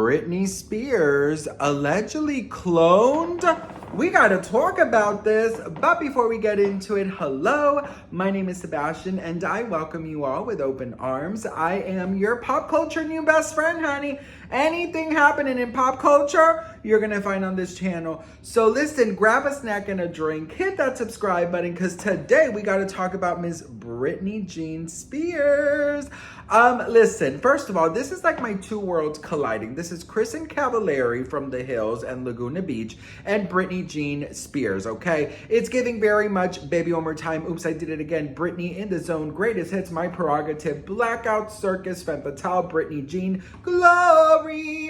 Britney Spears allegedly cloned? We gotta talk about this, but before we get into it, hello, my name is Sebastian and I welcome you all with open arms. I am your pop culture new best friend, honey. Anything happening in pop culture, you're gonna find on this channel. So listen, grab a snack and a drink, hit that subscribe button, because today we gotta talk about Miss Britney Jean Spears. Listen, first of all, this is like my two worlds colliding. This is Kristen Cavallari from The Hills and Laguna Beach and Britney Jean Spears, okay? It's giving very much Baby One More Time, Oops, I Did It Again, Britney in the Zone, Greatest Hits, My Prerogative, Blackout Circus, Femme Fatale, Britney Jean, Glory.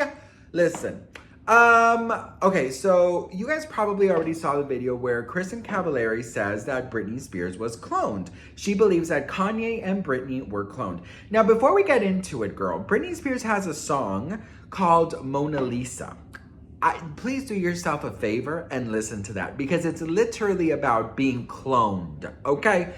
Listen, okay, so you guys probably already saw the video where Kristen Cavallari says that Britney Spears was cloned. She believes that Kanye and Britney were cloned. Now, before we get into it, girl, Britney Spears has a song called Mona Lisa. Please do yourself a favor and listen to that, because it's literally about being cloned, okay?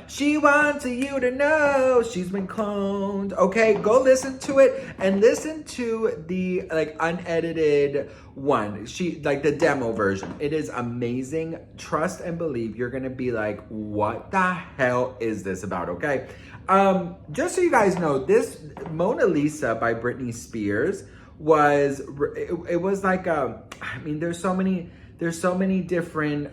She wants you to know she's been cloned, okay? Go listen to it and listen to the unedited one. The demo version. It is amazing. Trust and believe. You're gonna be like, what the hell is this about, okay? Just so you guys know, this Mona Lisa by Britney Spears was, it was like I mean, there's so many different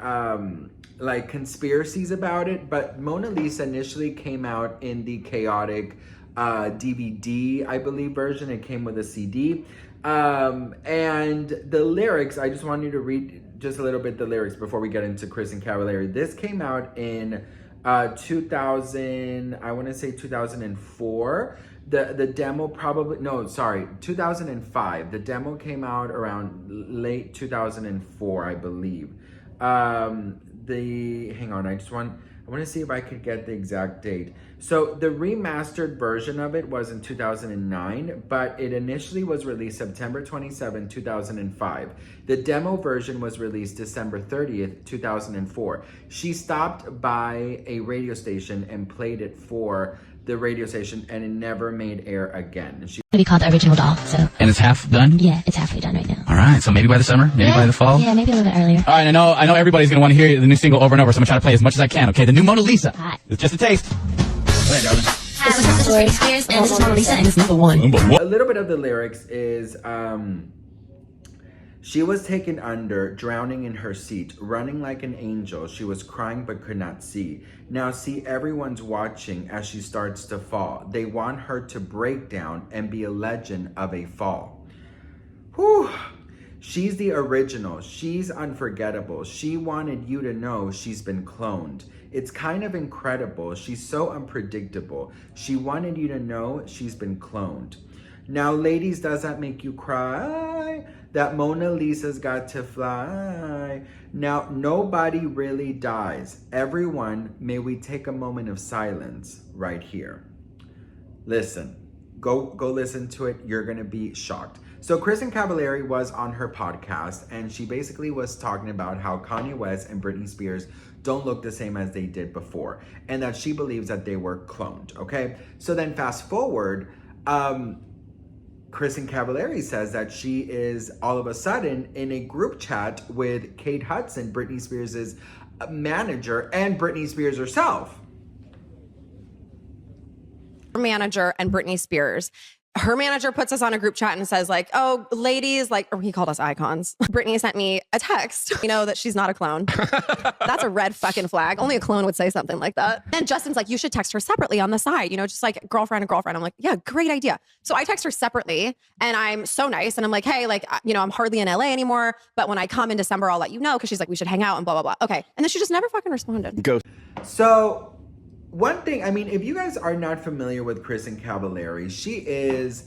conspiracies about it, but Mona Lisa initially came out in the chaotic DVD, I believe, version. It came with a CD, and the lyrics, I just want you to read just a little bit the lyrics before we get into Kristen Cavallari. This came out in 2000, I want to say 2004. The demo probably, no, sorry, 2005. The demo came out around late 2004, I believe. Hang on, I want to see if I could get the exact date. So the remastered version of it was in 2009, but it initially was released September 27, 2005. The demo version was released December 30th, 2004. She stopped by a radio station and played it for the radio station, and it never made air again. It's gonna be called The Original Doll, so. And it's half done? Yeah, it's halfway done right now. All right, so maybe by the summer, maybe by the fall? Yeah, maybe a little bit earlier. All right, I know everybody's gonna want to hear the new single over and over, so I'm gonna try to play as much as I can, okay? The new Mona Lisa. Hot. It's just a taste. Go ahead, darling. Hi, this is Britney Spears, and this is Mona Lisa, and it's number one. A little bit of the lyrics is, she was taken under, drowning in her seat, running like an angel. She was crying but could not see. Now see, everyone's watching as she starts to fall. They want her to break down and be a legend of a fall. Whew. She's the original. She's unforgettable. She wanted you to know she's been cloned. It's kind of incredible. She's so unpredictable. She wanted you to know she's been cloned. Now, ladies, does that make you cry? That Mona Lisa's got to fly. Now, nobody really dies. Everyone, may we take a moment of silence right here. Listen, go listen to it. You're gonna be shocked. So Kristen Cavallari was on her podcast, and she basically was talking about how Kanye West and Britney Spears don't look the same as they did before, and that she believes that they were cloned, okay? So then fast forward, Kristen Cavallari says that she is all of a sudden in a group chat with Kate Hudson, Britney Spears' manager, and Britney Spears herself. Her manager and Britney Spears. Her manager puts us on a group chat and says like, oh, ladies, or he called us icons. Britney sent me a text. You know that she's not a clone. That's a red fucking flag. Only a clone would say something like that. And Justin's like, you should text her separately on the side, just like girlfriend and girlfriend. I'm like, yeah, great idea. So I text her separately, and I'm so nice. And I'm like, hey, I'm hardly in LA anymore, but when I come in December, I'll let you know. Cause she's like, we should hang out and blah, blah, blah. Okay. And then she just never fucking responded. Go. So one thing, I mean, if you guys are not familiar with Kristen Cavallari, she is,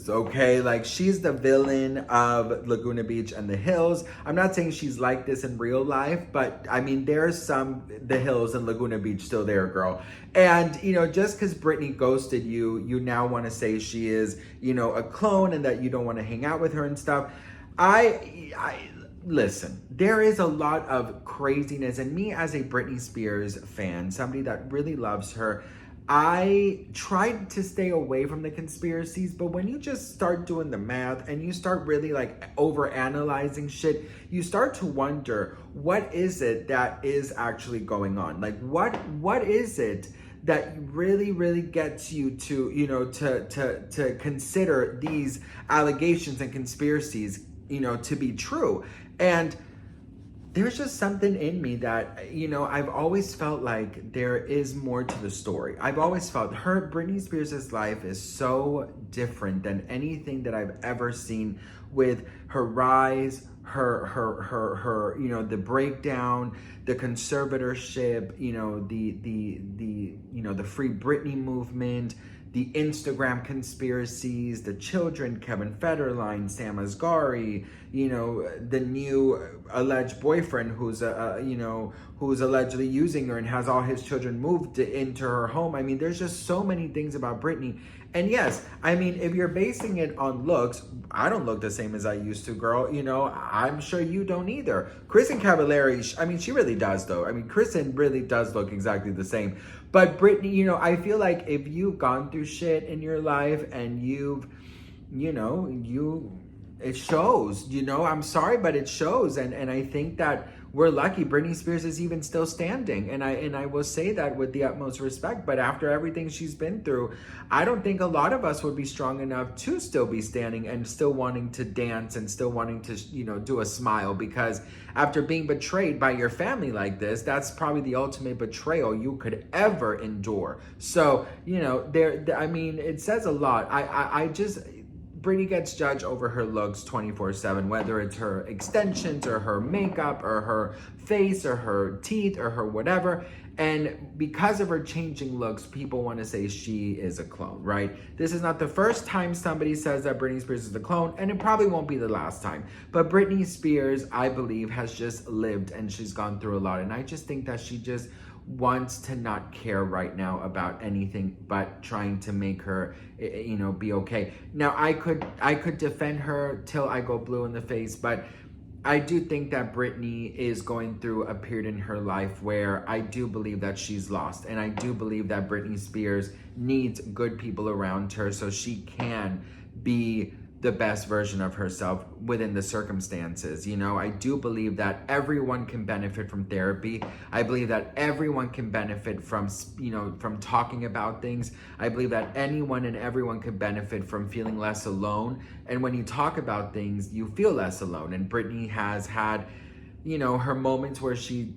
okay? Like, she's the villain of Laguna Beach and The Hills. I'm not saying she's like this in real life, but I mean, there's The Hills and Laguna Beach still there, girl. And, just because Britney ghosted you, you now want to say she is, a clone and that you don't want to hang out with her and stuff. Listen, there is a lot of craziness, and me as a Britney Spears fan, somebody that really loves her, I tried to stay away from the conspiracies, but when you just start doing the math and you start really like over analyzing shit, you start to wonder, what is it that is actually going on? Like what is it that really gets you to, you know, to consider these allegations and conspiracies, you know, to be true? And there's just something in me that, you know, I've always felt like there is more to the story. I've always felt Britney Spears' life is so different than anything that I've ever seen, with her rise, her you know, the breakdown, the conservatorship, you know, the you know, the Free Britney movement, the Instagram conspiracies, the children, Kevin Federline, Sam Asghari, you know, the new alleged boyfriend who's you know, who's allegedly using her and has all his children moved into her home. I mean, there's just so many things about Britney. And yes, I mean, if you're basing it on looks, I don't look the same as I used to, girl. You know, I'm sure you don't either. Kristen Cavallari, I mean, she really does, though. I mean, Kristen really does look exactly the same. But Britney, you know, I feel like if you've gone through shit in your life and you've, you know, it shows, you know, I'm sorry, but it shows. And I think that we're lucky Britney Spears is even still standing. And I will say that with the utmost respect, but after everything she's been through, I don't think a lot of us would be strong enough to still be standing and still wanting to dance and still wanting to, you know, do a smile, because after being betrayed by your family like this, that's probably the ultimate betrayal you could ever endure. So, you know, I mean, it says a lot. I just, Britney gets judged over her looks 24/7, whether it's her extensions or her makeup or her face or her teeth or her whatever. And because of her changing looks, people want to say she is a clone, right? This is not the first time somebody says that Britney Spears is a clone, and it probably won't be the last time. But Britney Spears, I believe, has just lived and she's gone through a lot. And I just think that she just wants to not care right now about anything but trying to make her, you know, be okay. Now, I could defend her till I go blue in the face, but I do think that Britney is going through a period in her life where I do believe that she's lost. And I do believe that Britney Spears needs good people around her so she can be the best version of herself within the circumstances. You know, I do believe that everyone can benefit from therapy. I believe that everyone can benefit from, you know, from talking about things. I believe that anyone and everyone can benefit from feeling less alone. And when you talk about things, you feel less alone. And Britney has had, you know, her moments where she,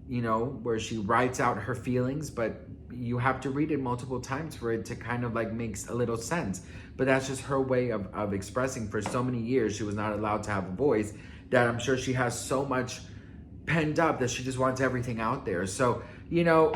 you know, where she writes out her feelings, but you have to read it multiple times for it to kind of like makes a little sense. But that's just her way of expressing. For so many years, she was not allowed to have a voice, that I'm sure she has so much penned up that she just wants everything out there. So, you know,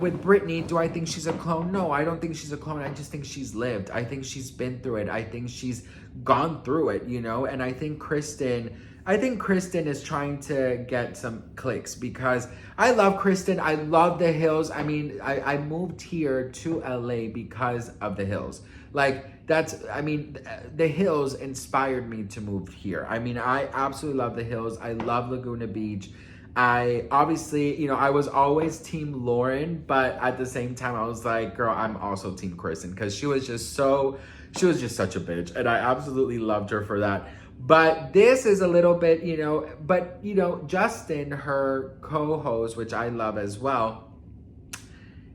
with Britney, do I think she's a clone? No, I don't think she's a clone. I just think she's lived. I think she's been through it. I think she's gone through it, you know? And I think Kristen is trying to get some clicks, because I love Kristen. I love the Hills. I mean, I moved here to LA because of the Hills. Like, the Hills inspired me to move here. I mean, I absolutely love the Hills. I love Laguna Beach. I obviously, you know, I was always team Lauren, but at the same time, I was like, girl, I'm also team Kristen, because she was just such a bitch. And I absolutely loved her for that. But this is a little bit, you know, but, you know, Justin, her co-host, which I love as well,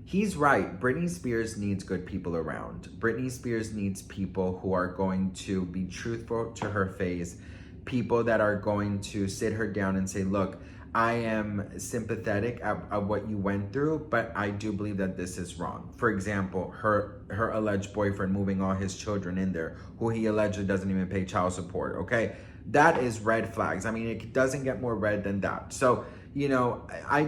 he's right. Britney Spears needs good people around. Britney Spears needs people who are going to be truthful to her face, people that are going to sit her down and say, look, I am sympathetic of what you went through, but I do believe that this is wrong. For example, her alleged boyfriend moving all his children in there, who he allegedly doesn't even pay child support, okay? That is red flags. I mean, it doesn't get more red than that. So, you know, I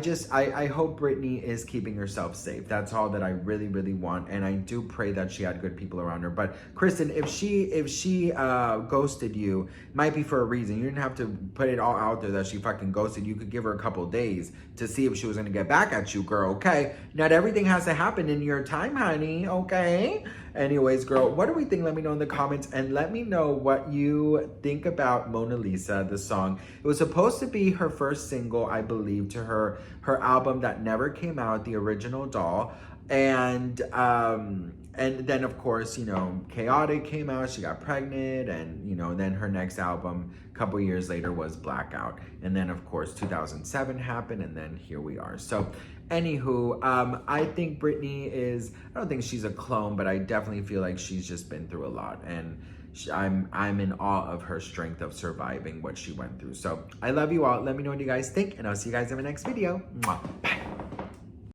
hope Britney is keeping herself safe. That's all that I really, really want. And I do pray that she had good people around her. But Kristen, if she ghosted you, it might be for a reason. You didn't have to put it all out there that she fucking ghosted. You could give her a couple days to see if she was going to get back at you, girl, okay? Not everything has to happen in your time, honey, okay? Anyways, girl, what do we think? Let me know in the comments, and let me know what you think about Mona Lisa, the song. It was supposed to be her first single, I believe, to her album that never came out, The Original Doll. And then of course, you know, Chaotic came out, she got pregnant, and you know, then her next album a couple years later was Blackout. And then of course 2007 happened, and then here we are. So anywho, I think Britney is, I don't think she's a clone, but I definitely feel like she's just been through a lot, and I'm in awe of her strength of surviving what she went through. So I love you all. Let me know what you guys think, and I'll see you guys in my next video. Mwah. Bye.